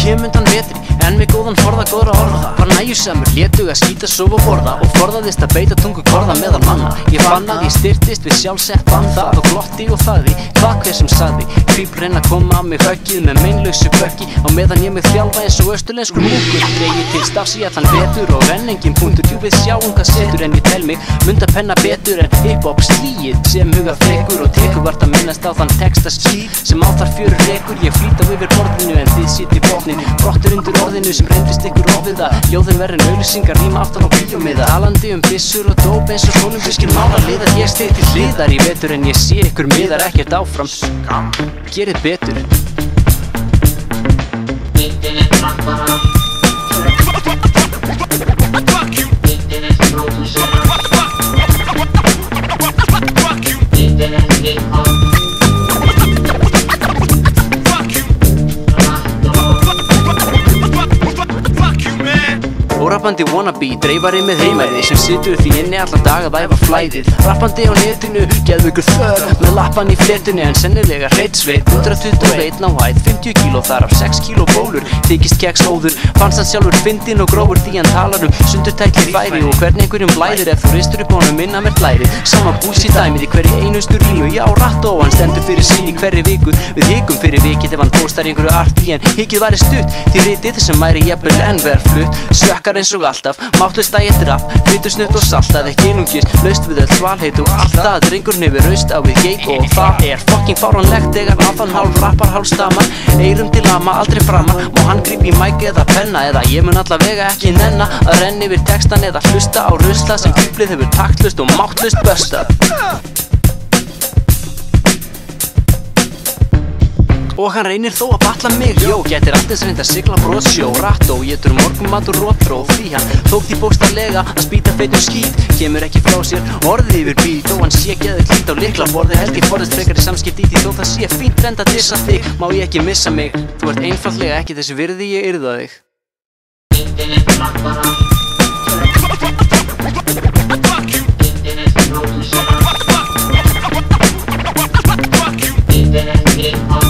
kem undan vetri, en með góðan forða góðra orða. Var nægjusamur, létug að skýta, sofa og borða, og forðaðist að beita tungu korða meðal manna. Ég fann að ég styrtist við sjálfsett bann það, og glotti og þaði, hvað hver sem sagði. Hvíp reyna að koma á mig höggið með meinlausu böggi, á meðan ég mig þjálfa eins og austurlenskur múkur. Dregi til stafs í allan vetur og renningin punktur, djúpið sjáum hvað setur, en ég tel mig munda penna betur en hip-hop slíið sem huga frekur, og tekur vart að minnast á þann texta ský sem á þar fjörur rekur. Ég flýt á yfir borðinu en þið sitt í botnin, brottur undir orðinu sem reyndist ykkur ofviða. Ljóðin verðin auglýsingar, rýma aftan á bíómiða, talandi byssur og dóp eins og kólumbískir málarliðar. Ég stið til hliðar í vetur en ég sé ykkur miðar ekkert áfram. Gerið betur. Rappandi wannabe, dreifari með heimæði sem situr því inni allan dag að væfa flæðið. Rappandi á netinu, geðveikur þör með lappan í fletinu en sennilega hreitsveit. 121 á hæð, 50 kíló þar af 6 kíló bólur, þykist keks óður. Fannst hann sjálfur fyndinn og grófur því hann talar sundurtækli færi og hvernig einhverjum blæðir ef þú ristur upp á honum minna mér hlærið. Sama bús í dæmið í hverju einustu línu, já Ratto hann stendur fyrir sín í hverri viku. Við hikum fyrir vikið ef hann postar einhverju arti en hikið væri stutt því ritið sem væri jafnvel enn verð flutt. Sökkar eins og alltaf, máttlust að ég drapp, hvítusnutt og saltað, ekki einungis laust við öll svalheit og allt það. Drengurinn hefur raust á við geik og það er fucking fáránlegt þegar á þann hálf rappar hálf stamar, eyrum til ama aldrei framar. Má hann grípa í mæk eða penna eða ég mun allavega ekki nenna að renna yfir textan eða hlusta á rusla sem fíflið hefur taktlust og máttlust börstað. Og hann reynir þó að batla mig, jó, gætir alltins reynd að sigla brotsjó. Ratto, étur morgunmat og rótró, því hann tók því bókstaflega að spýta feitum skít. Kemur ekki frá sér orðið yfir bíl, þó hann sé geðið klít á lyklaborði. Held ég forðist frekar í samskipti í því þó það sé fínt reynd að dissa þig, má ég ekki missa mig. Þú ert einfaldlega ekki þessi virði, ég yrða þig. Fuck you.